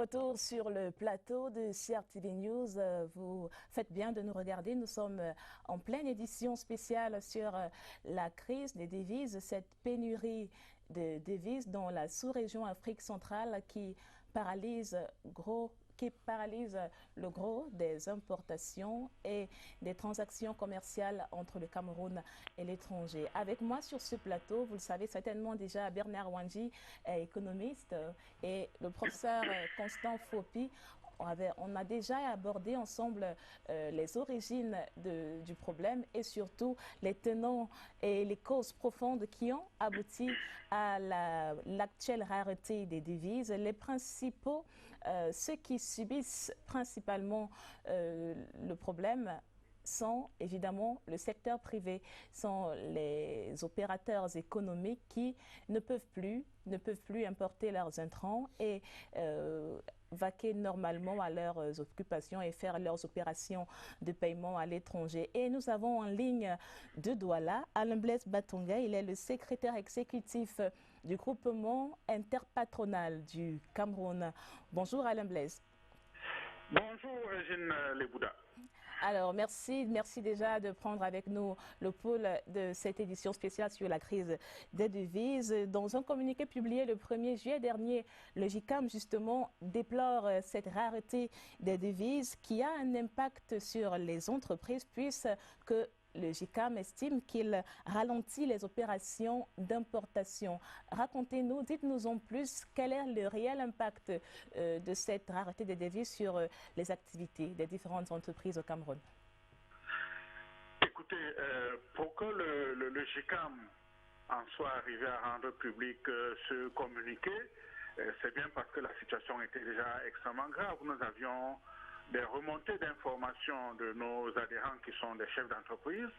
retour sur le plateau de CRTV News. Vous faites bien de nous regarder. Nous sommes en pleine édition spéciale sur la crise des devises, cette pénurie de devises dans la sous-région Afrique centrale qui paralyse le gros des importations et des transactions commerciales entre le Cameroun et l'étranger. Avec moi sur ce plateau, vous le savez certainement déjà, Bernard Wanji, économiste, et le professeur Constant Fopi. On a déjà abordé ensemble les origines du problème et surtout les tenants et les causes profondes qui ont abouti à l'actuelle rareté des devises. Les principaux, ceux qui subissent principalement le problème, sont évidemment le secteur privé, sont les opérateurs économiques qui ne peuvent plus importer leurs intrants et vaquer normalement à leurs occupations et faire leurs opérations de paiement à l'étranger. Et nous avons en ligne de Douala Alain Blaise Batonga. Il est le secrétaire exécutif du groupement interpatronal du Cameroun. Bonjour Alain Blaise. Bonjour Régine Lebouda. Alors, merci déjà de prendre avec nous le pôle de cette édition spéciale sur la crise des devises. Dans un communiqué publié le 1er juillet dernier, le GICAM justement déplore cette rareté des devises qui a un impact sur les entreprises puisque le GICAM estime qu'il ralentit les opérations d'importation. Racontez-nous, dites-nous en plus, quel est le réel impact de cette rareté des devises sur les activités des différentes entreprises au Cameroun? Écoutez, pour que le GICAM en soit arrivé à rendre public ce communiqué, c'est bien parce que la situation était déjà extrêmement grave. Nous avions des remontées d'informations de nos adhérents qui sont des chefs d'entreprise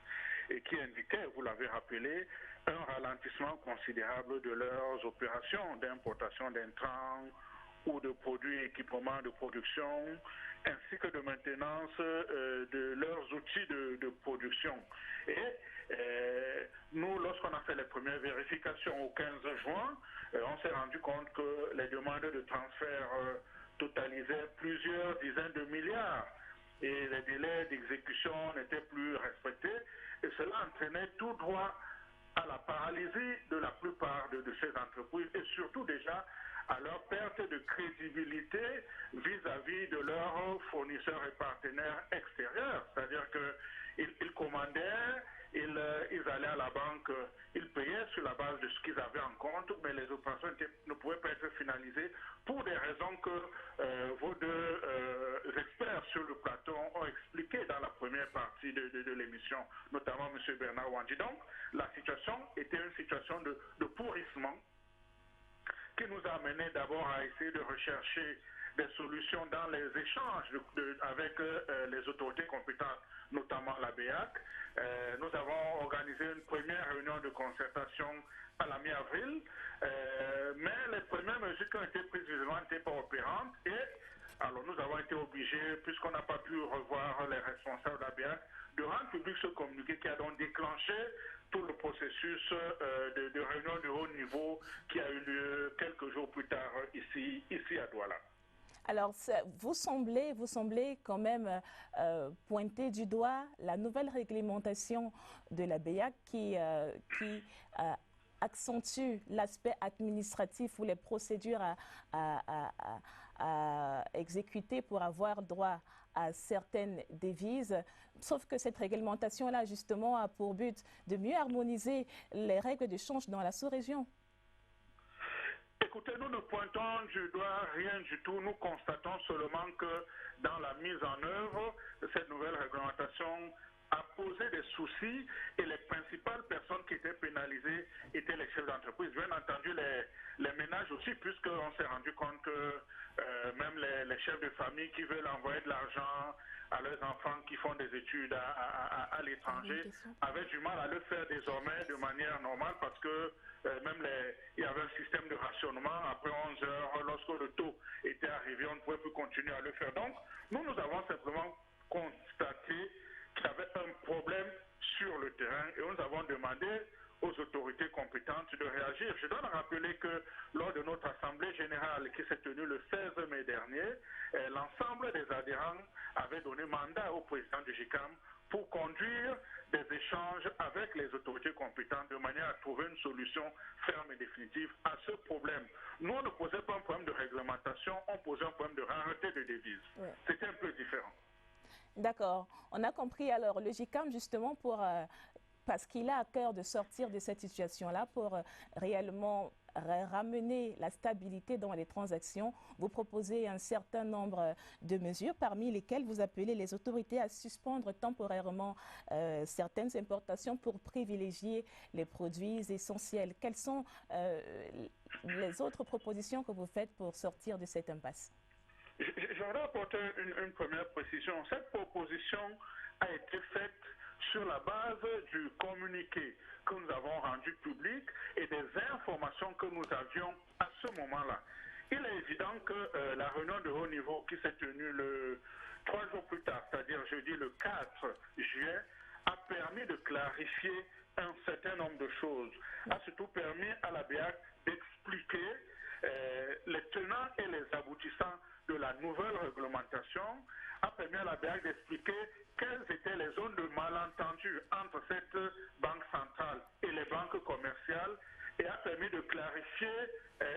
et qui indiquaient, vous l'avez rappelé, un ralentissement considérable de leurs opérations d'importation d'intrants ou de produits et équipements de production, ainsi que de maintenance de leurs outils de production. Et nous, lorsqu'on a fait les premières vérifications au 15 juin, on s'est rendu compte que les demandes de transfert totalisaient plusieurs dizaines de milliards et les délais d'exécution n'étaient plus respectés et cela entraînait tout droit à la paralysie de la plupart de ces entreprises et surtout déjà à leur perte de crédibilité vis-à-vis de leurs fournisseurs et partenaires extérieurs. C'est-à-dire qu'ils commandaient, ils allaient à la banque, ils payaient sur la base de ce qu'ils avaient en compte, mais les opérations ne pouvaient pas être finalisées pour des raisons que vos deux experts sur le plateau ont expliquées dans la première partie de l'émission, notamment M. Bernard Wanji. Donc, la situation était une situation de pourrissement qui nous a amené d'abord à essayer de rechercher des solutions dans les échanges avec les autorités compétentes, notamment la BEAC. Nous avons organisé une première réunion de concertation à la mi-avril, mais les premières mesures qui ont été prises visiblement n'étaient pas opérantes et alors nous avons été obligés, puisqu'on n'a pas pu revoir les responsables de la BEAC, de rendre public ce communiqué qui a donc déclenché tout le processus de réunion de haut niveau qui a eu lieu quelques jours plus tard ici à Douala. Alors, vous semblez quand même pointer du doigt la nouvelle réglementation de la BEAC qui accentue l'aspect administratif ou les procédures à exécuter pour avoir droit à certaines devises. Sauf que cette réglementation-là, justement, a pour but de mieux harmoniser les règles de change dans la sous-région. Écoutez, nous ne pointons du doigt rien du tout. Nous constatons seulement que dans la mise en œuvre de cette nouvelle réglementation a posé des soucis et les principales personnes qui étaient pénalisées étaient les chefs d'entreprise. Bien entendu, les ménages aussi, puisqu'on s'est rendu compte que même les chefs de famille qui veulent envoyer de l'argent à leurs enfants qui font des études à l'étranger avaient du mal à le faire désormais de manière normale parce que même il y avait un système de rationnement. Après 11 heures, lorsque le taux était arrivé, on ne pouvait plus continuer à le faire. Donc, nous avons simplement constaté qu'il y avait un problème sur le terrain et nous avons demandé aux autorités compétentes de réagir. Je dois rappeler que lors de notre Assemblée générale qui s'est tenue le 16 mai dernier, l'ensemble des adhérents avaient donné mandat au président du GICAM pour conduire des échanges avec les autorités compétentes de manière à trouver une solution ferme et définitive à ce problème. Nous, on ne posait pas un problème de réglementation, on posait un problème de rareté de devises. Ouais. C'était un peu différent. D'accord. On a compris alors le GICAM justement parce qu'il a à cœur de sortir de cette situation-là pour réellement ramener la stabilité dans les transactions. Vous proposez un certain nombre de mesures, parmi lesquelles vous appelez les autorités à suspendre temporairement certaines importations pour privilégier les produits essentiels. Quelles sont les autres propositions que vous faites pour sortir de cette impasse? Je voudrais apporter une première précision. Cette proposition a été faite sur la base du communiqué que nous avons rendu public et des informations que nous avions à ce moment-là. Il est évident que la réunion de haut niveau qui s'est tenue 3 jours plus tard, c'est-à-dire jeudi le 4 juillet, a permis de clarifier un certain nombre de choses, a surtout permis à la BEAC d'expliquer les tenants et les aboutissants de la nouvelle réglementation, a permis à la BEAC d'expliquer quelles étaient les zones de malentendu entre cette banque centrale et les banques commerciales et a permis de clarifier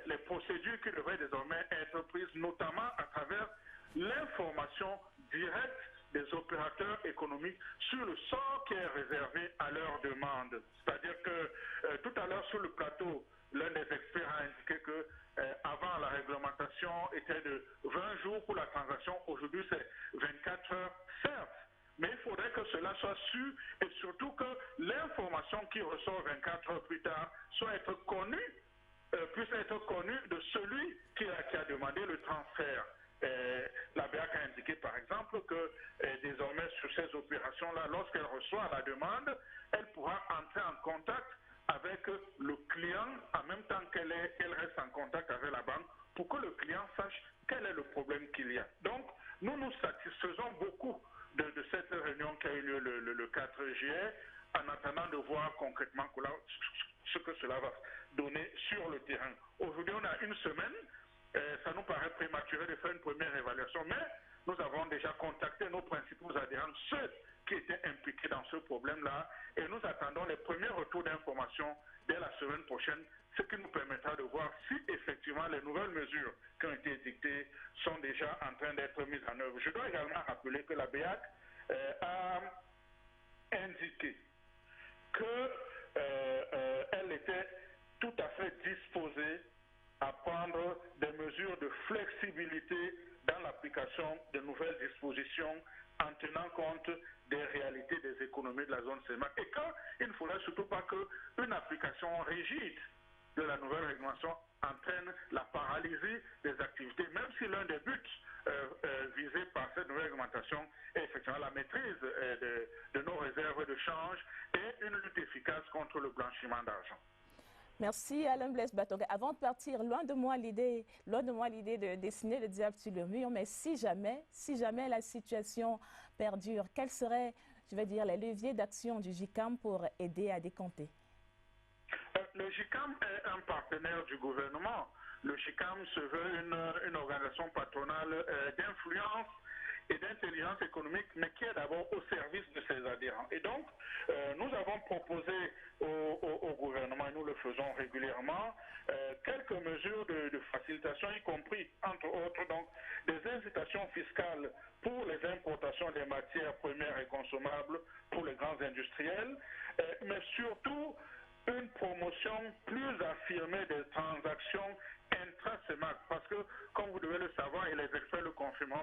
les procédures qui devraient désormais être prises, notamment à travers l'information directe des opérateurs économiques sur le sort qui est réservé à leur demande. C'est-à-dire que tout à l'heure sur le plateau, l'un des experts a indiqué que avant la réglementation était de 20 jours pour la transaction, aujourd'hui c'est 24 heures, certes. Mais il faudrait que cela soit su et surtout que l'information qui ressort 24 heures plus tard puisse être connue de celui qui a demandé le transfert. La BEAC a indiqué par exemple que désormais sur ces opérations-là, lorsqu'elle reçoit la demande, elle pourra entrer en contact avec le client en même temps qu'elle reste en contact avec la banque pour que le client sache quel est le problème qu'il y a. Donc, nous nous satisfaisons beaucoup de cette réunion qui a eu lieu le 4 juillet en attendant de voir concrètement ce que cela va donner sur le terrain. Aujourd'hui, on a une semaine. Ça nous paraît prématuré de faire une première évaluation, mais nous avons déjà contacté nos principaux adhérents, ceux qui étaient impliqués dans ce problème-là, et nous attendons les premiers retours d'informations dès la semaine prochaine, ce qui nous permettra de voir si effectivement les nouvelles mesures qui ont été dictées sont déjà en train d'être mises en œuvre. Je dois également rappeler que la BEAC a indiqué qu'elle était tout à fait disposée à prendre des mesures de flexibilité dans l'application de nouvelles dispositions en tenant compte des réalités des économies de la zone CEMAC et qu'il ne faudrait surtout pas qu'une application rigide de la nouvelle réglementation entraîne la paralysie des activités, même si l'un des buts visés par cette nouvelle réglementation est effectivement la maîtrise de nos réserves de change et une lutte efficace contre le blanchiment d'argent. Merci Alain Blaise Batonga. Avant de partir, loin de moi l'idée de dessiner le diable sur le mur, mais si jamais la situation perdure, quels seraient, je vais dire, les leviers d'action du GICAM pour aider à décanter? Le GICAM est un partenaire du gouvernement. Le GICAM se veut une organisation patronale d'influence et d'intelligence économique, mais qui est d'abord au service de ses adhérents. Et donc, nous avons proposé au gouvernement, et nous le faisons régulièrement, quelques mesures de facilitation, y compris, entre autres, donc, des incitations fiscales pour les importations des matières premières et consommables pour les grands industriels, mais surtout une promotion plus affirmée des transactions intra-CEMAC, parce que, comme vous devez le savoir, et les experts le confirmeront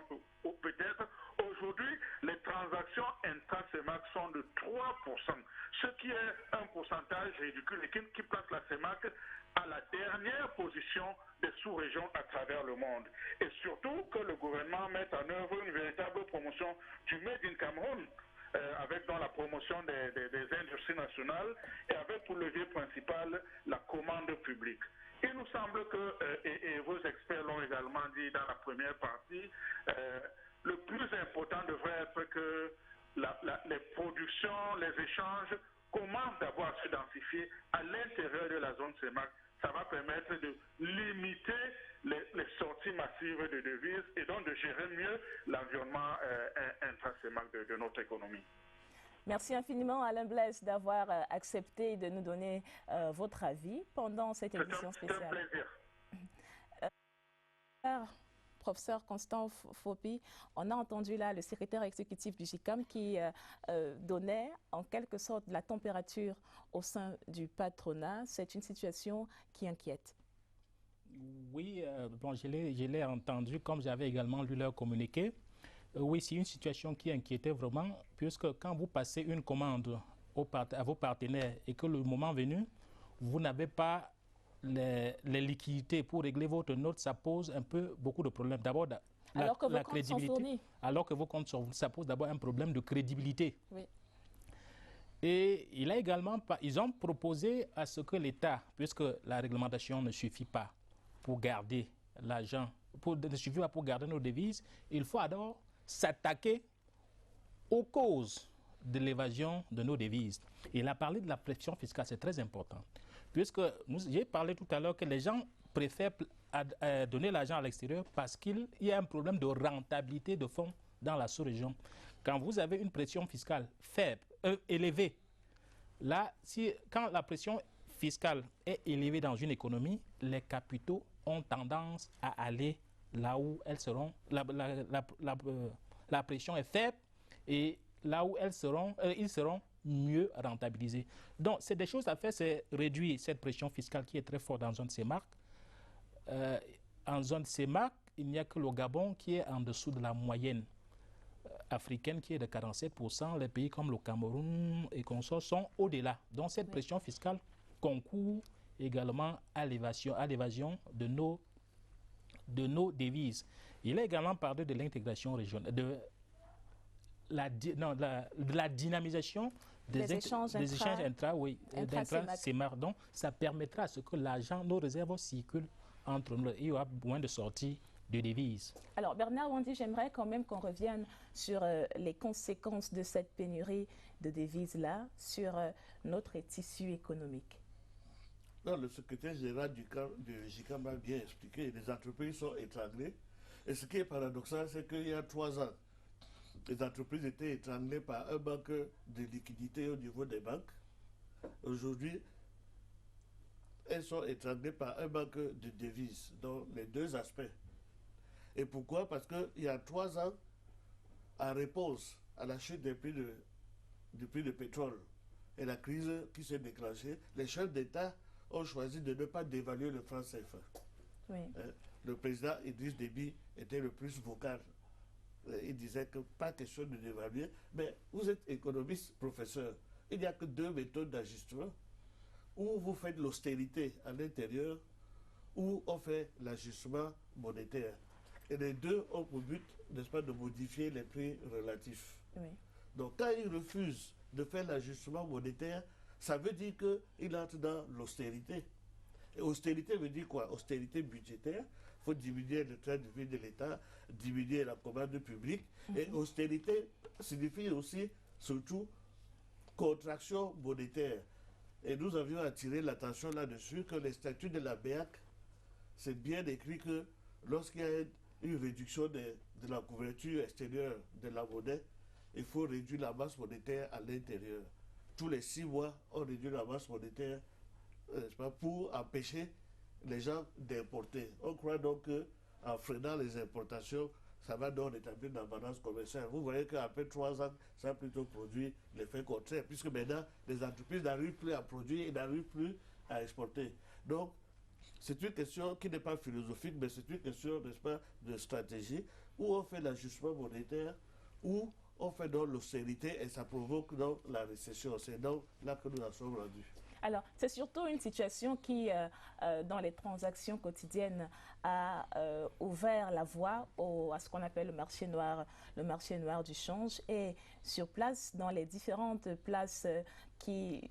peut-être, aujourd'hui, les transactions intra-CEMAC sont de 3%, ce qui est un pourcentage ridicule et qui place la CEMAC à la dernière position des sous-régions à travers le monde. Et surtout que le gouvernement mette en œuvre une véritable promotion du Made in Cameroun, avec dans la promotion des industries nationales et avec pour levier principal la commande publique. Il nous semble que, et vos experts l'ont également dit dans la première partie, le plus important devrait être que les productions, les échanges commence d'abord à se densifier à l'intérieur de la zone CEMAC, ça va permettre de limiter les sorties massives de devises et donc de gérer mieux l'environnement intra-CEMAC de notre économie. Merci infiniment Alain Blaise d'avoir accepté de nous donner votre avis pendant cette édition spéciale. C'est un plaisir. Professeur Constant Fopi, on a entendu là le secrétaire exécutif du GICAM qui donnait en quelque sorte la température au sein du patronat. C'est une situation qui inquiète. Oui, bon, je l'ai entendu comme j'avais également lu leur communiqué. Oui, c'est une situation qui inquiétait vraiment, puisque quand vous passez une commande à vos partenaires et que le moment venu, vous n'avez pas les liquidités pour régler votre note, ça pose beaucoup de problèmes. D'abord, alors que vos comptes sont fournis. Alors que vos comptes sont fournis, ça pose d'abord un problème de crédibilité. Oui. Et ils ont proposé à ce que l'État, puisque la réglementation ne suffit pas pour garder l'argent, ne suffit pas pour garder nos devises, il faut alors s'attaquer aux causes de l'évasion de nos devises. Il a parlé de la pression fiscale, c'est très important. Puisque j'ai parlé tout à l'heure que les gens préfèrent donner l'argent à l'extérieur parce qu'il y a un problème de rentabilité de fonds dans la sous-région. Quand vous avez une pression fiscale élevée, là, quand la pression fiscale est élevée dans une économie, les capitaux ont tendance à aller là où elles seront, la pression est faible et là où ils seront mieux rentabilisés. Donc, c'est des choses à faire, c'est réduire cette pression fiscale qui est très forte en zone CEMAC. En zone CEMAC, il n'y a que le Gabon qui est en dessous de la moyenne africaine qui est de 47%. Les pays comme le Cameroun et consorts sont au-delà. Donc, cette pression fiscale concourt également à l'évasion de nos devises. Il a également parlé de l'intégration régionale, de la dynamisation des échanges intra-CEMAC. Donc, ça permettra à ce que l'argent, nos réserves circulent entre nous. Il y aura moins de sorties de devises. Alors, Bernard Wandi, j'aimerais quand même qu'on revienne sur les conséquences de cette pénurie de devises-là sur notre tissu économique. Non, le secrétaire général du GICAM a bien expliqué, les entreprises sont étranglées. Et ce qui est paradoxal, c'est qu'il y a 3 ans, les entreprises étaient étranglées par un manque de liquidité au niveau des banques. Aujourd'hui, elles sont étranglées par un manque de devises, dans les deux aspects. Et pourquoi? Parce qu'il y a 3 ans, en réponse à la chute du prix de pétrole et la crise qui s'est déclenchée, les chefs d'État ont choisi de ne pas dévaluer le franc CFA. Oui. Le président Idriss Déby était le plus vocal. Il disait que pas question de dévaluer, mais vous êtes économiste, professeur. Il n'y a que 2 méthodes d'ajustement. Ou vous faites l'austérité à l'intérieur, ou on fait l'ajustement monétaire. Et les deux ont pour but, n'est-ce pas, de modifier les prix relatifs. Oui. Donc quand il refuse de faire l'ajustement monétaire, ça veut dire qu'il entre dans l'austérité. Et austérité veut dire quoi? Austérité budgétaire. Il faut diminuer le train de vie de l'État, diminuer la commande publique. Et austérité signifie aussi, surtout, contraction monétaire. Et nous avions attiré l'attention là-dessus que les statuts de la BEAC, c'est bien écrit que lorsqu'il y a une réduction de la couverture extérieure de la monnaie, il faut réduire la masse monétaire à l'intérieur. Tous les 6 mois, on réduit la masse monétaire pour empêcher les gens d'importer. On croit donc qu'en freinant les importations, ça va donc rétablir la balance commerciale. Vous voyez qu'après 3 ans, ça a plutôt produit l'effet contraire, puisque maintenant, les entreprises n'arrivent plus à produire et n'arrivent plus à exporter. Donc, c'est une question qui n'est pas philosophique, mais c'est une question, n'est-ce pas, de stratégie, où on fait l'ajustement monétaire, où on fait donc l'austérité et ça provoque donc la récession. C'est donc là que nous en sommes rendus. Alors, c'est surtout une situation qui, dans les transactions quotidiennes, a ouvert la voie à ce qu'on appelle le marché noir du change. Et sur place, dans les différentes places qui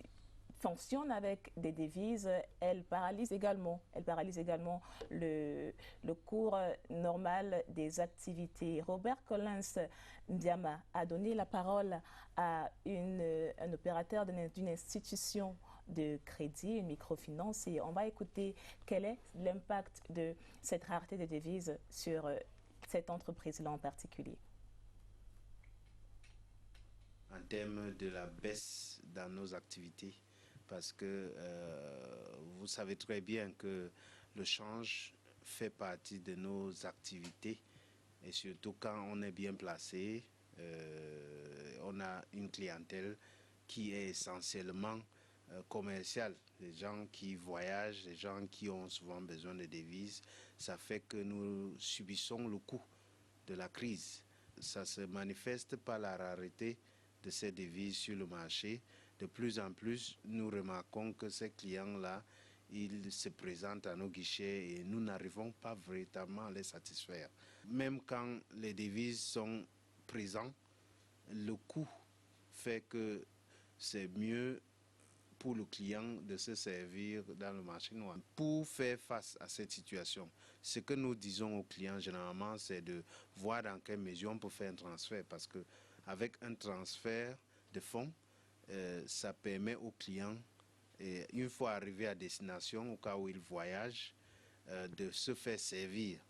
fonctionnent avec des devises, elles paralysent également le cours normal des activités. Robert Collins Ndiama a donné la parole à un opérateur d'une institution de crédit, une microfinance, et on va écouter quel est l'impact de cette rareté de devises sur cette entreprise-là en particulier. En termes de la baisse dans nos activités, parce que vous savez très bien que le change fait partie de nos activités, et surtout quand on est bien placé, on a une clientèle qui est essentiellement commerciale, les gens qui voyagent, les gens qui ont souvent besoin de devises. Ça fait que nous subissons le coût de la crise. Ça se manifeste par la rareté de ces devises sur le marché. De plus en plus, nous remarquons que ces clients-là, ils se présentent à nos guichets et nous n'arrivons pas véritablement à les satisfaire. Même quand les devises sont présentes, le coût fait que c'est mieux pour le client de se servir dans le marché noir. Pour faire face à cette situation, ce que nous disons aux clients généralement, c'est de voir dans quelle mesure on peut faire un transfert, parce qu'avec un transfert de fonds, ça permet aux clients, une fois arrivés à destination, au cas où ils voyagent, de se faire servir.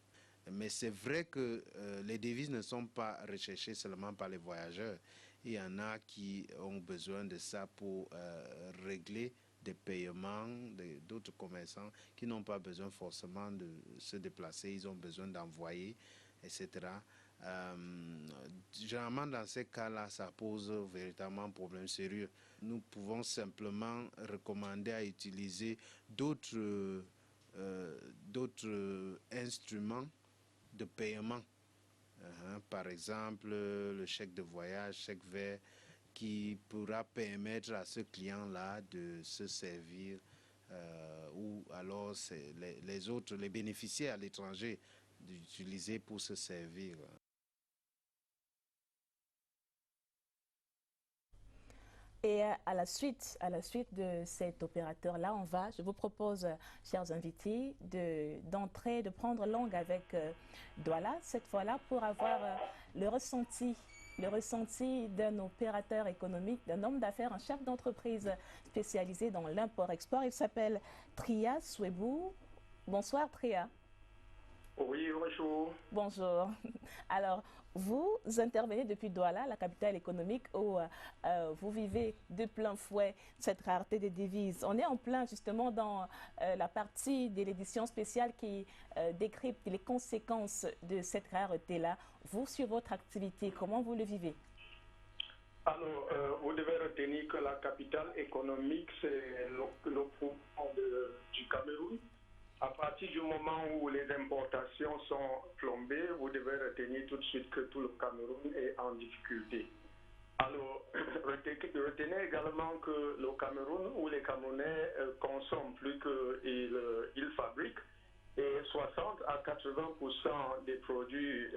Mais c'est vrai que les devises ne sont pas recherchées seulement par les voyageurs. Il y en a qui ont besoin de ça pour régler des paiements, d'autres commerçants qui n'ont pas besoin forcément de se déplacer, ils ont besoin d'envoyer, etc. Généralement, dans ces cas-là, ça pose véritablement un problème sérieux. Nous pouvons simplement recommander à utiliser d'autres instruments de paiement. Par exemple, le chèque de voyage, chèque vert, qui pourra permettre à ce client-là de se servir, ou alors les bénéficiaires à l'étranger d'utiliser pour se servir. Et à la suite de cet opérateur-là, je vous propose, chers invités, de prendre langue avec Douala, cette fois-là, pour avoir le ressenti d'un opérateur économique, d'un homme d'affaires, un chef d'entreprise spécialisé dans l'import-export. Il s'appelle Tria Souebou. Bonsoir Tria. Oui, bonjour. Bonjour. Alors, vous intervenez depuis Douala, la capitale économique, où vous vivez de plein fouet cette rareté des devises. On est en plein justement dans la partie de l'édition spéciale qui décrypte les conséquences de cette rareté-là. Vous, sur votre activité, comment vous le vivez? Alors, vous devez retenir que la capitale économique, c'est le poumon du Cameroun. À partir du moment où les importations sont plombées, vous devez retenir tout de suite que tout le Cameroun est en difficulté. Alors, retenez également que le Cameroun ou les Camerounais consomment plus qu'ils fabriquent, et 60 à 80% des produits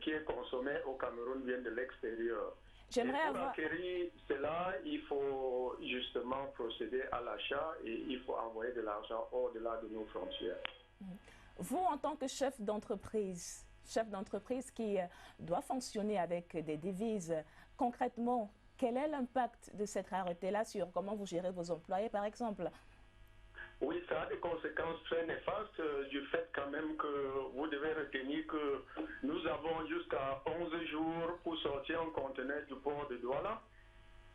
qui est consommé au Cameroun viennent de l'extérieur. Pour acquérir cela, il faut justement procéder à l'achat et il faut envoyer de l'argent au-delà de nos frontières. Vous, en tant que chef d'entreprise qui doit fonctionner avec des devises, concrètement, quel est l'impact de cette rareté-là sur comment vous gérez vos employés, par exemple? Oui, ça a des conséquences très néfastes du fait quand même que vous devez retenir que nous avons jusqu'à 11 jours pour sortir un conteneur du port de Douala.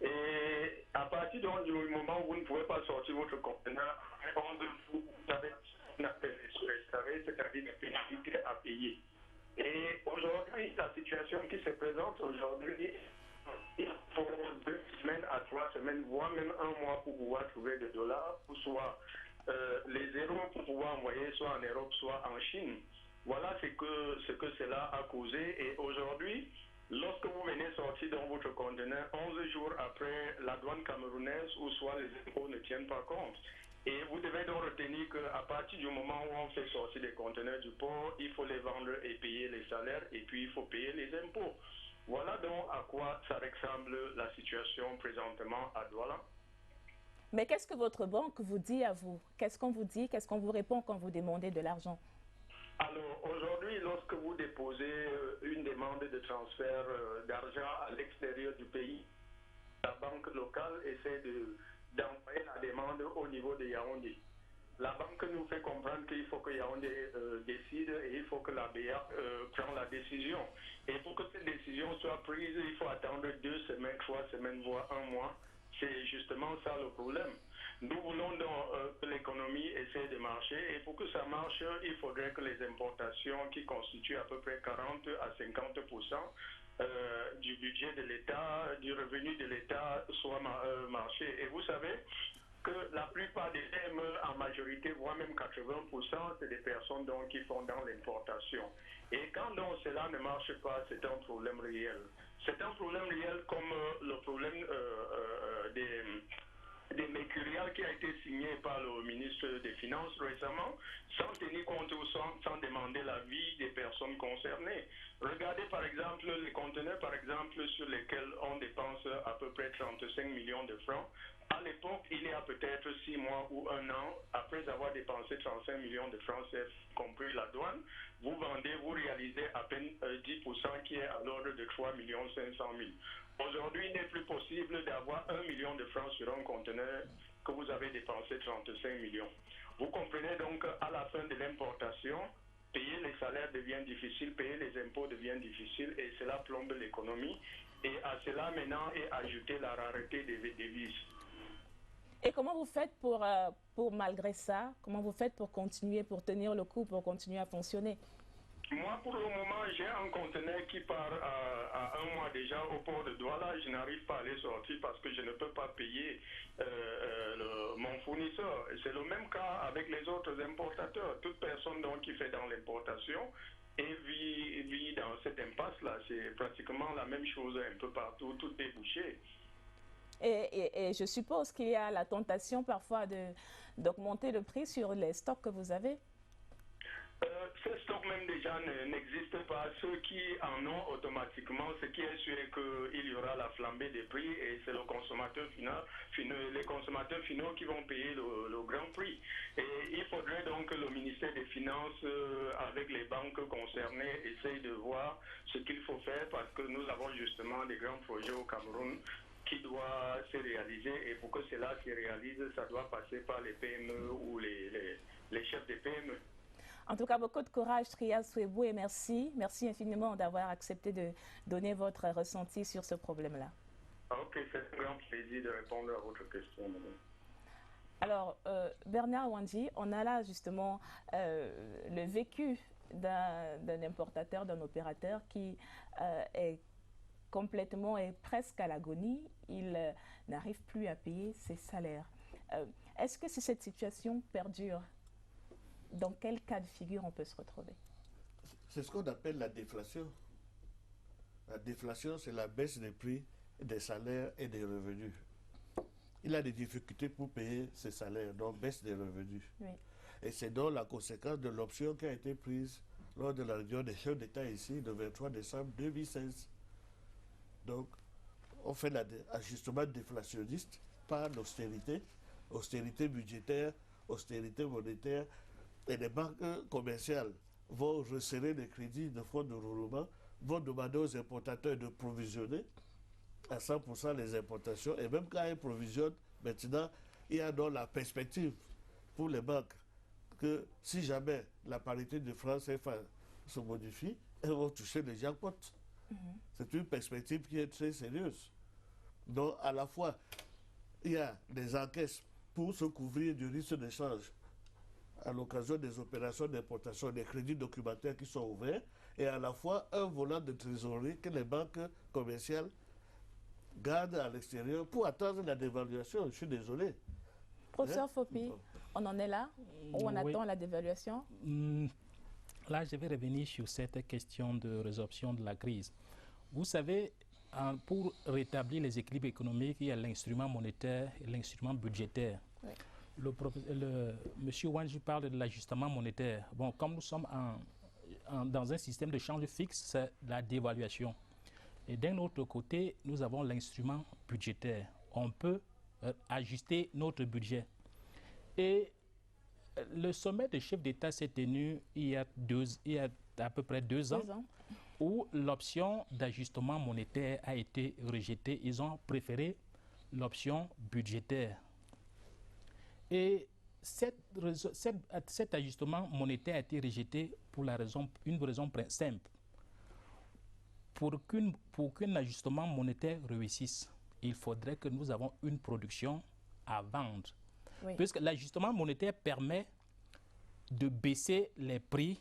Et à partir du moment où vous ne pouvez pas sortir votre conteneur, après 11 jours, vous avez ce qu'on appelle les surestaries, c'est-à-dire des pénalités à payer. Et aujourd'hui, la situation qui se présente aujourd'hui, il faut 2 semaines à 3 semaines, voire même 1 mois pour pouvoir trouver des dollars, pour soit les euros pour pouvoir envoyer soit en Europe, soit en Chine. Voilà ce que cela a causé. Et aujourd'hui, lorsque vous venez sortir dans votre conteneur 11 jours après, la douane camerounaise ou soit les impôts ne tiennent pas compte. Et vous devez donc retenir qu'à partir du moment où on fait sortir des conteneurs du port, il faut les vendre et payer les salaires, et puis il faut payer les impôts. Voilà donc à quoi ça ressemble la situation présentement à Douala. Mais qu'est-ce que votre banque vous dit à vous? Qu'est-ce qu'on vous dit? Qu'est-ce qu'on vous répond quand vous demandez de l'argent? Alors aujourd'hui, lorsque vous déposez une demande de transfert d'argent à l'extérieur du pays, la banque locale essaie d'envoyer la demande au niveau de Yaoundé. La banque nous fait comprendre qu'il faut que Yaoundé décide et il faut que la BA prenne la décision. Et pour que cette décision soit prise, il faut attendre 2 semaines, 3 semaines, voire 1 mois. C'est justement ça le problème. Nous voulons donc que l'économie essaie de marcher et pour que ça marche, il faudrait que les importations qui constituent à peu près 40 à 50% du budget de l'État, du revenu de l'État soient marchés. Et vous savez que la plupart des PME, en majorité, voire même 80%, c'est des personnes donc, qui font dans l'importation. Et quand donc cela ne marche pas, c'est un problème réel. C'est un problème réel comme le problème des mercuriales qui a été signé par le ministre des Finances récemment, sans tenir compte ou sans demander l'avis des personnes concernées. Regardez par exemple les conteneurs par exemple sur lesquels on dépense à peu près 35 millions de francs. À l'époque, il y a peut-être 6 mois ou 1 an, après avoir dépensé 35 millions de francs CFA, compris la douane, vous vendez, vous réalisez à peine 10% qui est à l'ordre de 3 500 000. Aujourd'hui, il n'est plus possible d'avoir 1 million de francs sur un conteneur que vous avez dépensé 35 millions. Vous comprenez donc à la fin de l'importation, payer les salaires devient difficile, payer les impôts devient difficile et cela plombe l'économie. Et à cela maintenant est ajoutée la rareté des devises. Et comment vous faites pour malgré ça, comment vous faites pour continuer, pour tenir le coup, pour continuer à fonctionner? Moi, pour le moment, j'ai un conteneur qui part à 1 mois déjà au port de Douala. Je n'arrive pas à les sortir parce que je ne peux pas payer mon fournisseur. C'est le même cas avec les autres importateurs. Toute personne donc, qui fait dans l'importation et vit dans cette impasse-là. C'est pratiquement la même chose un peu partout. Tout est bouché. Et je suppose qu'il y a la tentation parfois d'augmenter le prix sur les stocks que vous avez. Ces stocks même déjà n'existent pas. Ceux qui en ont automatiquement, ce qui est sûr est qu'il y aura la flambée des prix et c'est le consommateur final, les consommateurs finaux qui vont payer le grand prix. Et il faudrait donc que le ministère des Finances, avec les banques concernées, essaye de voir ce qu'il faut faire parce que nous avons justement des grands projets au Cameroun qui doit se réaliser et pour que cela se réalise, ça doit passer par les PME ou les chefs des PME. En tout cas, beaucoup de courage, Trias Souebou, et merci. Merci infiniment d'avoir accepté de donner votre ressenti sur ce problème-là. Ok, c'est un grand plaisir de répondre à votre question, madame. Alors, Bernard Wandji, on a là justement le vécu d'un importateur, d'un opérateur qui est complètement et presque à l'agonie. Il n'arrive plus à payer ses salaires. Est-ce que si cette situation perdure, dans quel cas de figure on peut se retrouver? C'est ce qu'on appelle la déflation. La déflation, c'est la baisse des prix des salaires et des revenus. Il a des difficultés pour payer ses salaires, donc baisse des revenus. Oui. Et c'est donc la conséquence de l'option qui a été prise lors de la réunion des chefs d'État ici, le 23 décembre 2016. Donc, on fait l'ajustement déflationniste par l'austérité, austérité budgétaire, austérité monétaire, et les banques commerciales vont resserrer les crédits de fonds de roulement, vont demander aux importateurs de provisionner à 100% les importations, et même quand ils provisionnent, maintenant, il y a donc la perspective pour les banques que si jamais la parité de franc CFA se modifie, elles vont toucher les jackpots. C'est une perspective qui est très sérieuse. Donc, à la fois, il y a des encaisses pour se couvrir du risque de change à l'occasion des opérations d'importation, des crédits documentaires qui sont ouverts, et à la fois un volant de trésorerie que les banques commerciales gardent à l'extérieur pour attendre la dévaluation. Je suis désolé. Professeur Fopi, on en est là où on attend la dévaluation? Là, je vais revenir sur cette question de résorption de la crise. Vous savez, pour rétablir les équilibres économiques, il y a l'instrument monétaire et l'instrument budgétaire. Oui. Monsieur Wandji parle de l'ajustement monétaire. Bon, comme nous sommes dans un système de change fixe, c'est la dévaluation. Et d'un autre côté, nous avons l'instrument budgétaire. On peut ajuster notre budget. Et le sommet des chefs d'État s'est tenu il y a à peu près 2 ans, où l'option d'ajustement monétaire a été rejetée. Ils ont préféré l'option budgétaire. Et cet ajustement monétaire a été rejeté pour une raison simple. Pour qu'un ajustement monétaire réussisse, il faudrait que nous avons une production à vendre. Oui. Puisque l'ajustement monétaire permet de baisser les prix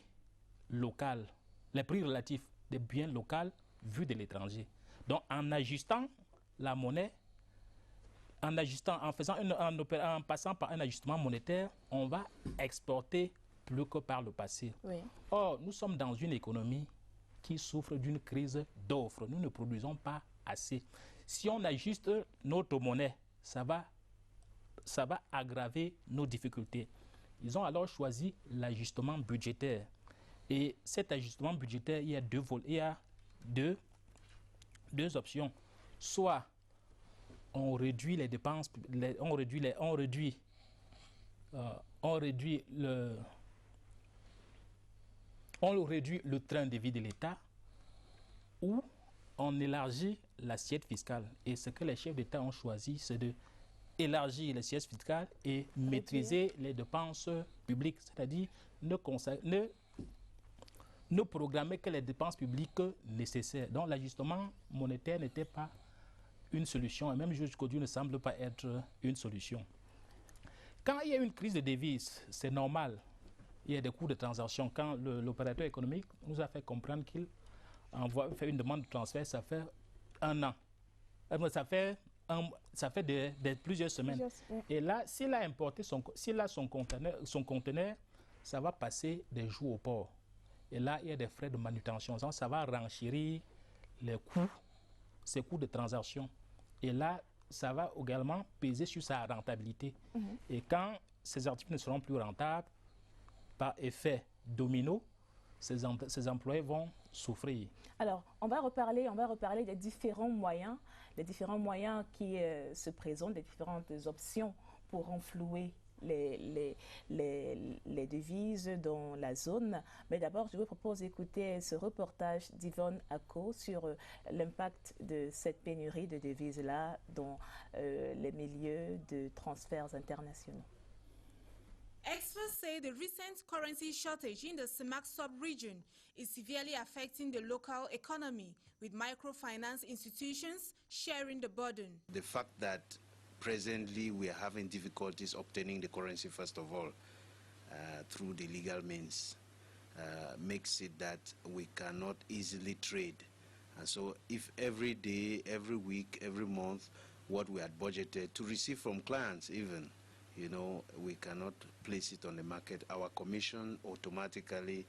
locaux, les prix relatifs des biens locaux vus de l'étranger. Donc en ajustant la monnaie, en passant par un ajustement monétaire, on va exporter plus que par le passé. Oui. Or, nous sommes dans une économie qui souffre d'une crise d'offres. Nous ne produisons pas assez. Si on ajuste notre monnaie, ça va aggraver nos difficultés. Ils ont alors choisi l'ajustement budgétaire. Et cet ajustement budgétaire, il y a deux options. Soit on réduit les dépenses, on réduit le train de vie de l'État, ou on élargit l'assiette fiscale. Et ce que les chefs d'État ont choisi, c'est d'élargir l'assiette fiscale et maîtriser les dépenses publiques, c'est-à-dire ne programmer que les dépenses publiques nécessaires. Donc l'ajustement monétaire n'était pas une solution, et même jusqu'aujourd'hui ne semble pas être une solution. Quand il y a une crise de devises, c'est normal. Il y a des coûts de transaction. Quand l'opérateur économique nous a fait comprendre qu'il fait une demande de transfert, ça fait 1 an. Ça fait plusieurs semaines. Et là, s'il a importé son conteneur, ça va passer des jours au port. Et là, il y a des frais de manutention. Donc, ça va renchérir ces coûts de transaction. Et là, ça va également peser sur sa rentabilité. Et quand ces articles ne seront plus rentables, par effet domino, ces employés vont souffrir. Alors, on va reparler des différents moyens qui se présentent, des différentes options pour renflouer les devises dans la zone. Mais d'abord, je vous propose d'écouter ce reportage d'Yvonne Ako sur l'impact de cette pénurie de devises-là dans les milieux de transferts internationaux. Experts say the recent currency shortage in the CEMAC sub-region is severely affecting the local economy, with microfinance institutions sharing the burden. The fact that presently we are having difficulties obtaining the currency, first of all, through the legal means, makes it that we cannot easily trade. And so if every day, every week, every month, what we had budgeted to receive from clients even, we cannot place it on the market, our commission automatically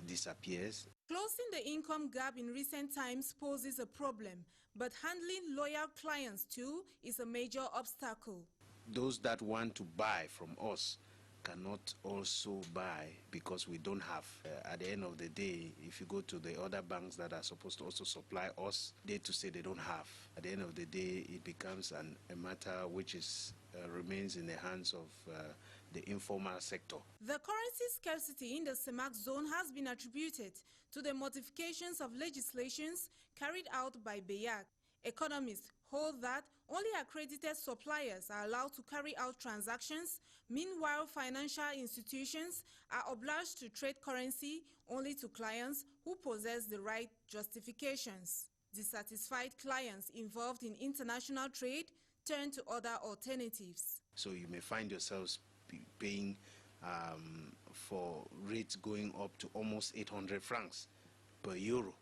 disappears. Closing the income gap in recent times poses a problem, but handling loyal clients too is a major obstacle. Those that want to buy from us cannot also buy because we don't have. At the end of the day, if you go to the other banks that are supposed to also supply us, they to say they don't have. At the end of the day, it becomes a matter which remains in the hands of the informal sector. The currency scarcity in the CEMAC zone has been attributed to the modifications of legislations carried out by BEAC. Economists hold that only accredited suppliers are allowed to carry out transactions. Meanwhile, financial institutions are obliged to trade currency only to clients who possess the right justifications. Dissatisfied clients involved in international trade turn to other alternatives. So you may find yourselves paying for rates going up to almost 800 francs per euro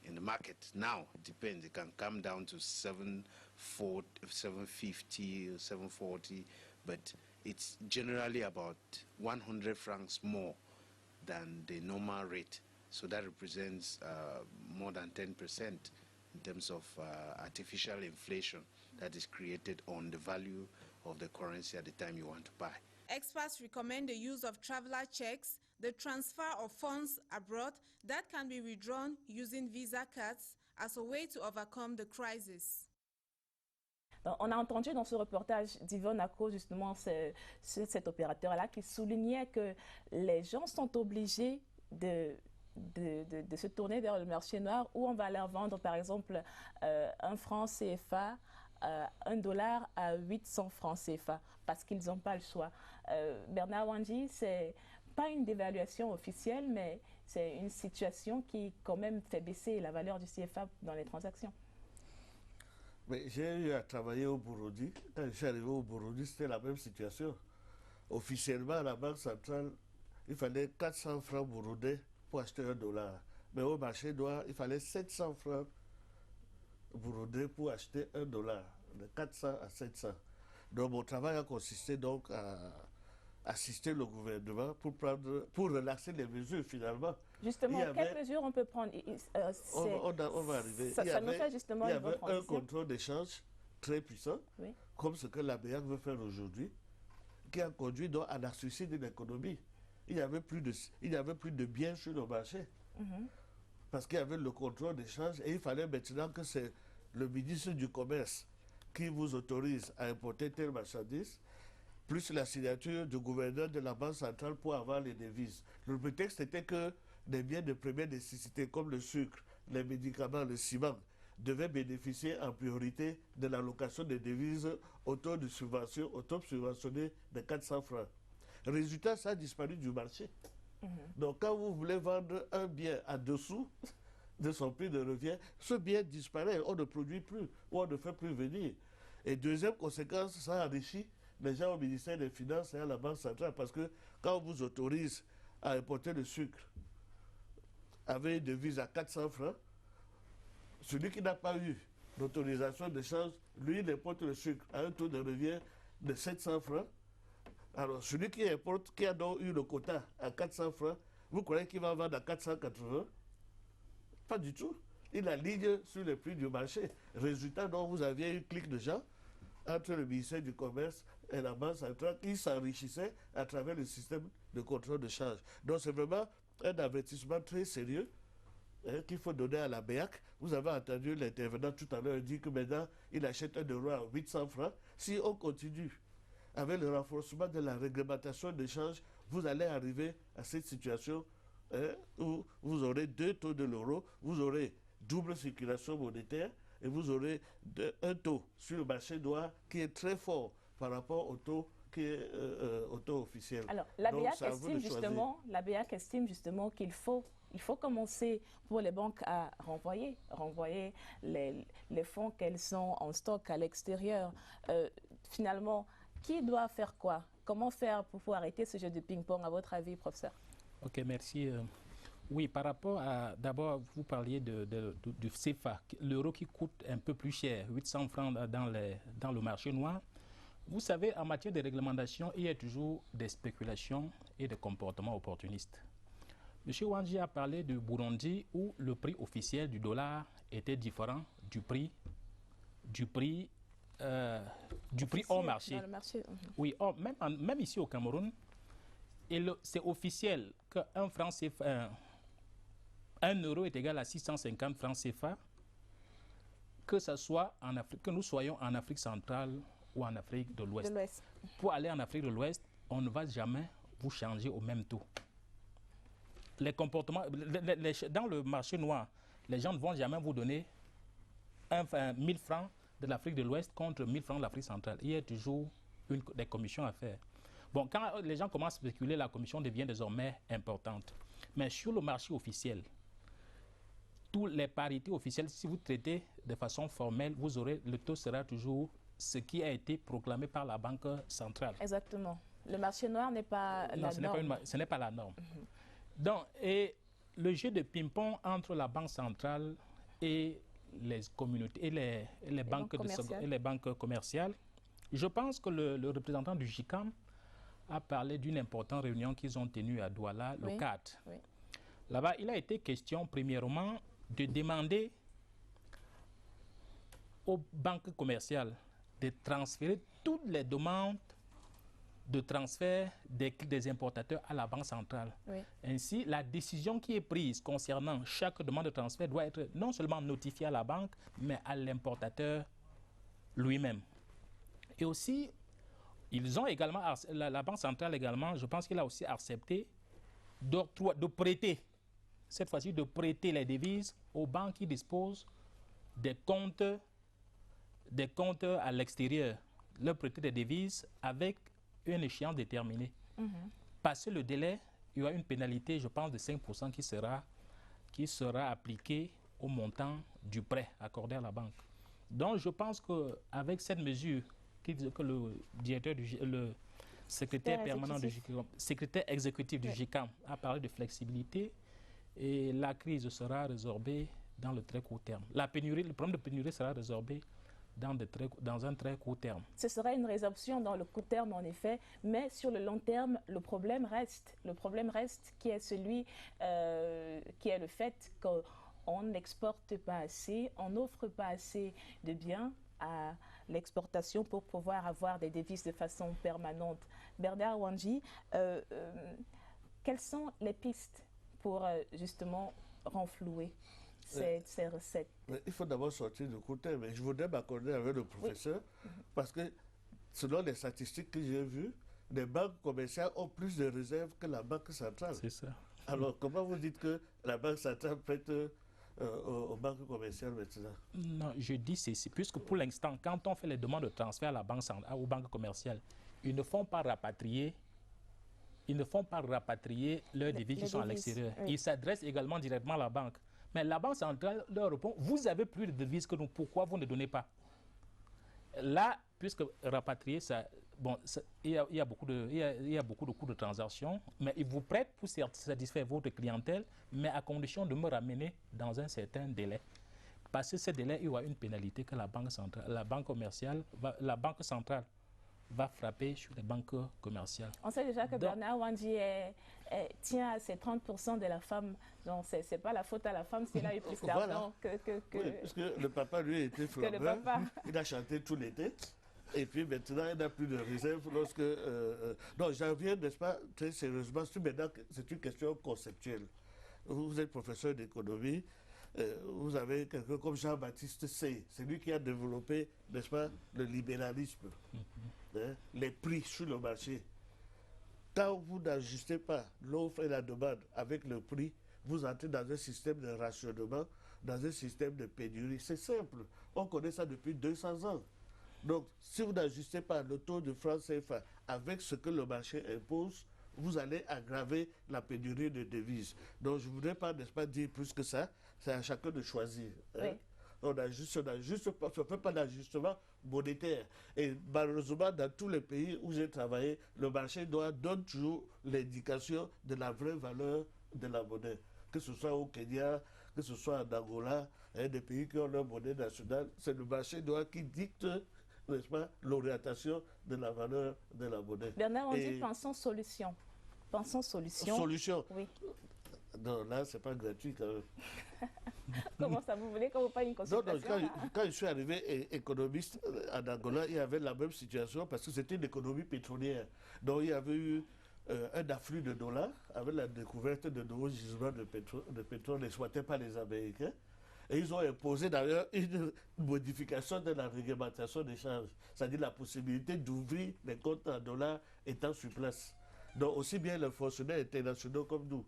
in the market. Now, it depends. It can come down to 750 or 740, but it's generally about 100 francs more than the normal rate. So that represents more than 10% in terms of artificial inflation that is created on the value of the currency at the time you want to buy. Experts recommend the use of traveler checks, the transfer of funds abroad that can be withdrawn using Visa cards as a way to overcome the crisis. Donc, on a entendu dans ce reportage d'Yvonne Ako, justement, cet opérateur-là qui soulignait que les gens sont obligés de se tourner vers le marché noir où on va leur vendre, par exemple, un franc CFA, $1 à 800 francs CFA, parce qu'ils n'ont pas le choix. Bernard Wandji, c'est pas une dévaluation officielle, mais c'est une situation qui quand même fait baisser la valeur du CFA dans les transactions. Mais j'ai eu à travailler au Burundi. Quand je suis arrivé au Burundi, c'était la même situation. Officiellement, à la Banque centrale, il fallait 400 francs burundais pour acheter $1. Mais au marché noir, il fallait 700 francs burundais pour acheter $1, de 400 à 700. Donc mon travail a consisté donc à assister le gouvernement pour relaxer les mesures finalement. Justement, quelles mesures on peut prendre? On va arriver. Ça nous fait justement il y avait un contrôle d'échange très puissant, oui, comme ce que la BEAC veut faire aujourd'hui, qui a conduit donc à la suicide de l'économie. Il n'y avait plus de biens sur le marché. Parce qu'il y avait le contrôle d'échange et il fallait maintenant que c'est le ministre du Commerce qui vous autorise à importer telle marchandise, plus la signature du gouverneur de la Banque centrale pour avoir les devises. Le prétexte était que des biens de première nécessité comme le sucre, les médicaments, le ciment, devaient bénéficier en priorité de l'allocation des devises au taux de subvention, au taux subventionné de 400 francs. Résultat, ça a disparu du marché. Donc quand vous voulez vendre un bien à dessous de son prix de revient, ce bien disparaît, on ne produit plus, ou on ne fait plus venir. Et deuxième conséquence, ça enrichit les gens au ministère des Finances et à la Banque centrale, parce que quand on vous autorise à importer le sucre avec une devise à 400 francs, celui qui n'a pas eu l'autorisation d'échange, lui, il importe le sucre à un taux de revient de 700 francs. Alors, celui qui importe, qui a donc eu le quota à 400 francs, vous croyez qu'il va vendre à 480? Pas du tout. Il aligne sur le prix du marché. Résultat, donc, vous aviez une clique de gens entre le ministère du Commerce et la Banque centrale qui s'enrichissait à travers le système de contrôle de change. Donc, c'est vraiment un avertissement très sérieux qu'il faut donner à la BEAC. Vous avez entendu l'intervenant tout à l'heure dire que maintenant, il achète $1 à 800 francs. Si on continue avec le renforcement de la réglementation d'échange, vous allez arriver à cette situation où vous aurez 2 taux de l'euro, vous aurez double circulation monétaire et vous aurez un taux sur le marché noir qui est très fort par rapport au taux qui est au taux officiel. Alors, la BEAC estime justement qu'il faut commencer pour les banques à renvoyer les fonds qu'elles ont en stock à l'extérieur. Finalement, qui doit faire quoi? Comment faire pour arrêter ce jeu de ping-pong, à votre avis, professeur? Ok, merci. Oui, par rapport à... D'abord, vous parliez du CFA, l'euro qui coûte un peu plus cher, 800 francs dans le marché noir. Vous savez, en matière de réglementation, il y a toujours des spéculations et des comportements opportunistes. M. Wandji a parlé du Burundi où le prix officiel du dollar était différent du prix hors marché. Oui, même ici au Cameroun, c'est officiel qu'un franc CFA, 1 euro est égal à 650 francs CFA, que nous soyons en Afrique centrale ou en Afrique de l'Ouest. Pour aller en Afrique de l'Ouest, on ne va jamais vous changer au même taux. Les comportements, dans le marché noir, les gens ne vont jamais vous donner 1000 francs de l'Afrique de l'Ouest contre 1000 francs de l'Afrique centrale. Il y a toujours des commissions à faire. Bon, quand les gens commencent à spéculer, la commission devient désormais importante. Mais sur le marché officiel, toutes les parités officielles, si vous traitez de façon formelle, le taux sera toujours ce qui a été proclamé par la Banque centrale. Exactement. Le marché noir n'est pas la norme. Ce n'est pas la norme. Donc, et le jeu de ping-pong entre la Banque centrale et les communautés et les banques commerciales, je pense que le représentant du GICAM a parlé d'une importante réunion qu'ils ont tenue à Douala, le 4. Oui. Là-bas, il a été question, premièrement, de demander aux banques commerciales de transférer toutes les demandes de transfert des importateurs à la Banque centrale. Oui. Ainsi, la décision qui est prise concernant chaque demande de transfert doit être non seulement notifiée à la banque, mais à l'importateur lui-même. Et aussi, ils ont également, la Banque centrale également, je pense qu'il a aussi accepté de prêter, cette fois-ci de prêter les devises aux banques qui disposent des comptes à l'extérieur, leur prêter des devises avec une échéance déterminée. Passer le délai, il y aura une pénalité, je pense, de 5% qui sera appliquée au montant du prêt accordé à la banque. Donc, je pense qu'avec cette mesure que le directeur le secrétaire permanent du GICAM, secrétaire exécutif du GICAM a parlé de flexibilité et la crise sera résorbée dans le très court terme. Le problème de pénurie sera résorbé dans un très court terme. Ce serait une résorption dans le court terme, en effet, mais sur le long terme, le problème reste. Le problème reste qui est le fait qu'on n'exporte pas assez, on n'offre pas assez de biens à l'exportation pour pouvoir avoir des devises de façon permanente. Bernard Wanji, quelles sont les pistes pour justement renflouer ces recettes? Il faut d'abord sortir du court terme. Je voudrais m'accorder avec le professeur parce que selon les statistiques que j'ai vues, les banques commerciales ont plus de réserves que la Banque centrale. C'est ça. Alors, comment vous dites que la Banque centrale prête aux banques commerciales maintenant? Non, je dis ceci, puisque pour l'instant, quand on fait les demandes de transfert à la banque centrale, aux banques commerciales, ils ne font pas rapatrier leurs devises qui sont à l'extérieur. Ils s'adressent également directement à la banque. Mais la Banque centrale leur répond, vous avez plus de devises que nous, pourquoi vous ne donnez pas? Là, puisque rapatrier, il y a beaucoup de coûts de transaction, mais ils vous prêtent pour satisfaire votre clientèle, mais à condition de me ramener dans un certain délai. Parce que ce délai, il y aura une pénalité que la Banque centrale va frapper sur les banques commerciales. On sait déjà que Bernard Wanji tient à ces 30% de la femme. Donc, ce n'est pas la faute à la femme s'il a eu plus d'argent que... Oui, parce que le papa, lui, était flambeur. Il a chanté tout l'été. Et puis maintenant, il n'a plus de réserve lorsque... non, j'en viens, n'est-ce pas, très sérieusement, c'est une question conceptuelle. Vous êtes professeur d'économie, vous avez quelqu'un comme Jean-Baptiste Say, c'est lui qui a développé, n'est-ce pas, le libéralisme, les prix sur le marché. Quand vous n'ajustez pas l'offre et la demande avec le prix, vous entrez dans un système de rationnement, dans un système de pénurie. C'est simple, on connaît ça depuis 200 ans. Donc, si vous n'ajustez pas le taux de franc CFA avec ce que le marché impose, vous allez aggraver la pénurie de devises. Donc, je ne voudrais pas, n'est-ce pas, dire plus que ça. C'est à chacun de choisir. Hein? Oui. On ne fait pas d'ajustement monétaire. Et malheureusement, dans tous les pays où j'ai travaillé, le marché donne toujours l'indication de la vraie valeur de la monnaie. Que ce soit au Kenya, que ce soit en Angola, des pays qui ont leur monnaie nationale, c'est le marché qui dicte, n'est-ce pas, l'orientation de la valeur de la monnaie. Bernard, on dit pensons solution. Pensons solution. Solution. Oui. Non, là, c'est pas gratuit quand même. Comment ça, vous voulez qu'on vous paye une consultation? Non, quand je suis arrivé économiste en Angola, il y avait la même situation parce que c'était une économie pétrolière. Donc, il y avait eu un afflux de dollars avec la découverte de nouveaux gisements de pétrole exploités par les Américains. Et ils ont imposé d'ailleurs une modification de la réglementation des changes, c'est-à-dire la possibilité d'ouvrir les comptes en dollars étant sur place. Donc, aussi bien les fonctionnaires internationaux comme nous,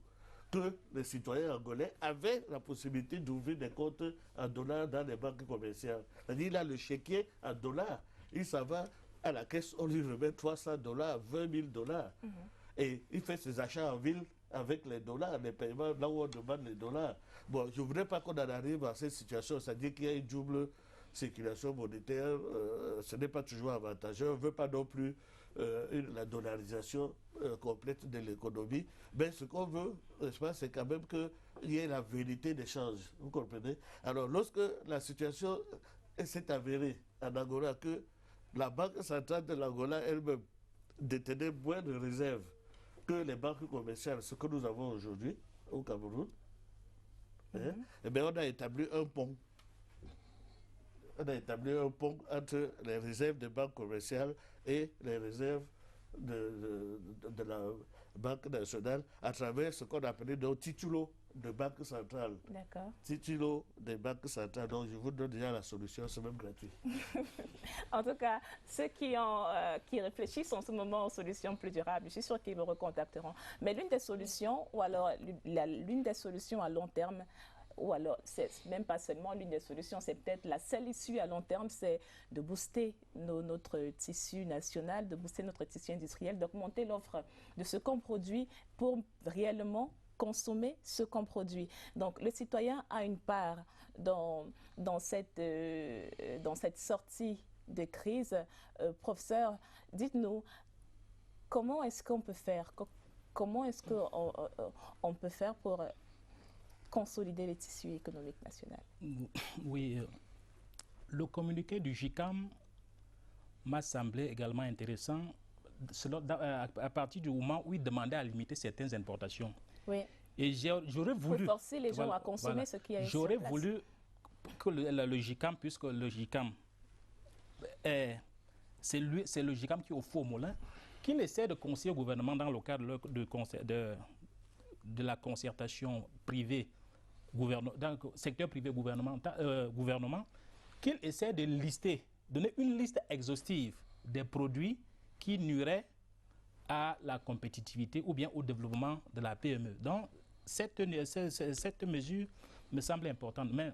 que les citoyens angolais avaient la possibilité d'ouvrir des comptes en dollars dans les banques commerciales. C'est-à-dire qu'il a le chéquier en dollars. Il s'en va à la caisse, on lui remet $300, $20,000. Et il fait ses achats en ville avec les dollars, les paiements, là où on demande les dollars. Bon, je ne voudrais pas qu'on en arrive à cette situation, c'est-à-dire qu'il y a une double circulation monétaire. Ce n'est pas toujours avantageux. On ne veut pas non plus la dollarisation complète de l'économie. Mais ce qu'on veut, n'est-ce pas, c'est quand même qu'il y ait la vérité des changes. Vous comprenez? Alors, lorsque la situation s'est avérée en Angola que la Banque centrale de l'Angola elle-même détenait moins de réserves que les banques commerciales, ce que nous avons aujourd'hui au Cameroun, eh bien, on a établi un pont. On a établi un pont entre les réserves des banques commerciales et les réserves de la Banque nationale à travers ce qu'on appelait nos titulos de banque centrale. D'accord. Titilo des banques centrales. Donc, je vous donne déjà la solution, c'est même gratuit. En tout cas, ceux qui réfléchissent en ce moment aux solutions plus durables, je suis sûre qu'ils me recontacteront. Mais l'une des solutions, ou alors l'une des solutions à long terme, ou alors c'est même pas seulement l'une des solutions, c'est peut-être la seule issue à long terme, c'est de booster notre tissu national, de booster notre tissu industriel, d'augmenter l'offre de ce qu'on produit pour réellement consommer ce qu'on produit. Donc le citoyen a une part dans cette sortie de crise. Professeur, dites-nous, comment est-ce qu'on peut faire? Comment est-ce qu'on peut faire pour consolider les tissus économiques nationaux? Oui, le communiqué du JICAM m'a semblé également intéressant à partir du moment où il demandait à limiter certaines importations. Oui. Et j'aurais voulu... Pour forcer les gens à consommer ce qui est sur place. J'aurais voulu que le JICAM, puisque le JICAM, c'est le JICAM qui est au four moulin, qu'il essaie de conseiller au gouvernement dans le cadre de la concertation privée, dans le secteur privé gouvernement, qu'il essaie de lister, donner une liste exhaustive des produits qui nuiraient à la compétitivité ou bien au développement de la PME. Donc, cette mesure me semble importante. Mais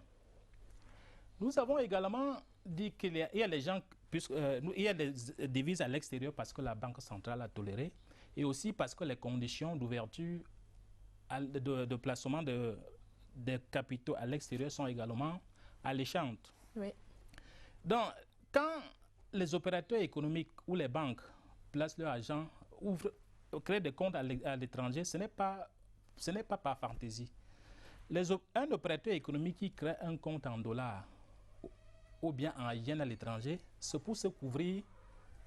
nous avons également dit qu'il y a les gens, il y a des devises à l'extérieur parce que la Banque centrale a toléré et aussi parce que les conditions d'ouverture de placement des capitaux à l'extérieur sont également alléchantes. Oui. Donc, quand les opérateurs économiques ou les banques placent leur argent, créent des comptes à l'étranger, ce n'est pas par fantaisie. Un opérateur économique qui crée un compte en dollars ou bien en yens à l'étranger, c'est pour se couvrir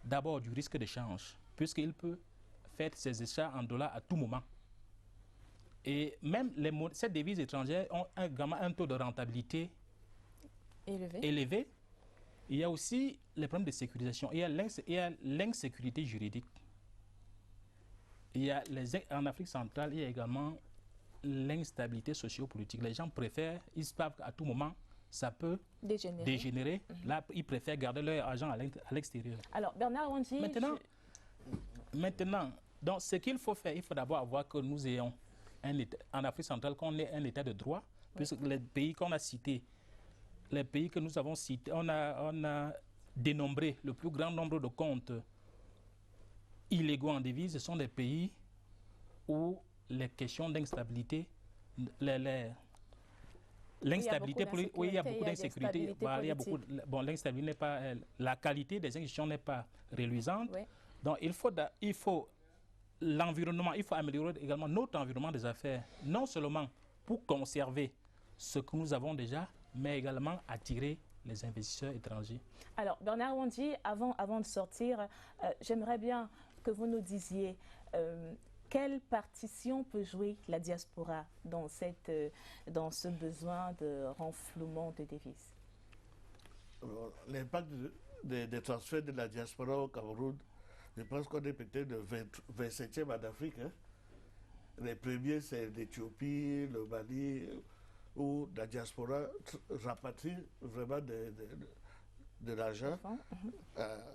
d'abord du risque de change, puisqu'il peut faire ses achats en dollars à tout moment. Et même ces devises étrangères ont également un taux de rentabilité élevé. Il y a aussi les problèmes de sécurisation. Il y a l'insécurité juridique. En Afrique centrale, il y a également l'instabilité sociopolitique. Les gens préfèrent, ils savent qu'à tout moment, ça peut dégénérer. Là, ils préfèrent garder leur argent à l'extérieur. Alors, Bernard Wandji... Maintenant, donc, ce qu'il faut faire, il faut d'abord avoir que nous ayons en Afrique centrale, qu'on ait un état de droit, puisque les pays qu'on a cités, les pays que nous avons cités, on a dénombré le plus grand nombre de comptes illégaux en devises. Ce sont des pays où les questions d'instabilité, l'instabilité, oui, il y a beaucoup d'insécurité. L'instabilité n'est pas, la qualité des institutions n'est pas reluisante. Oui. Donc il faut l'environnement, il faut améliorer également notre environnement des affaires, non seulement pour conserver ce que nous avons déjà, mais également attirer les investisseurs étrangers. Alors, Bernard Wandji, avant de sortir, j'aimerais bien que vous nous disiez quelle partition peut jouer la diaspora dans ce besoin de renflouement de devises? L'impact des transferts de la diaspora au Cameroun, je pense qu'on est peut-être le 27e en Afrique. Hein. Les premiers, c'est l'Éthiopie, le Mali, où la diaspora rapatrie vraiment de l'argent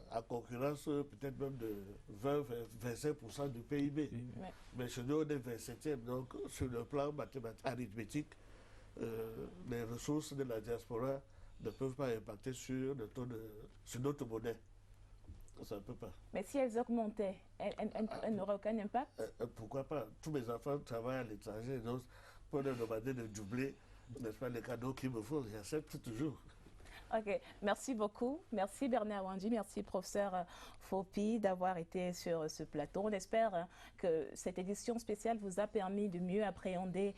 à concurrence peut-être même de 20-25% du PIB. Oui. Mais chez nous, on est 27e. Donc, sur le plan arithmétique, les ressources de la diaspora ne peuvent pas impacter sur notre monnaie. Ça ne peut pas. Mais si elles augmentaient, elles n'auraient aucun impact? Pourquoi pas? Tous mes enfants travaillent à l'étranger, donc pour leur demander de doubler, n'est-ce pas, les cadeaux qu'il me faut, j'accepte toujours. Ok, merci beaucoup. Merci Bernard Wandji, merci professeur Fopi d'avoir été sur ce plateau. On espère que cette édition spéciale vous a permis de mieux appréhender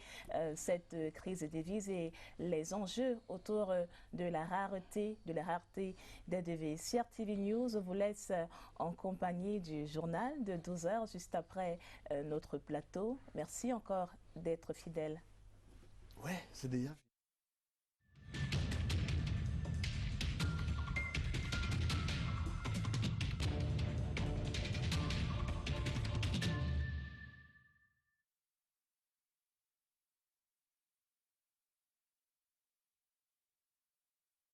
cette crise des devises et les enjeux autour de la rareté des devises. Chers TV News, on vous laisse en compagnie du journal de 12 h juste après notre plateau. Merci encore d'être fidèles. Ouais, c'est déjà...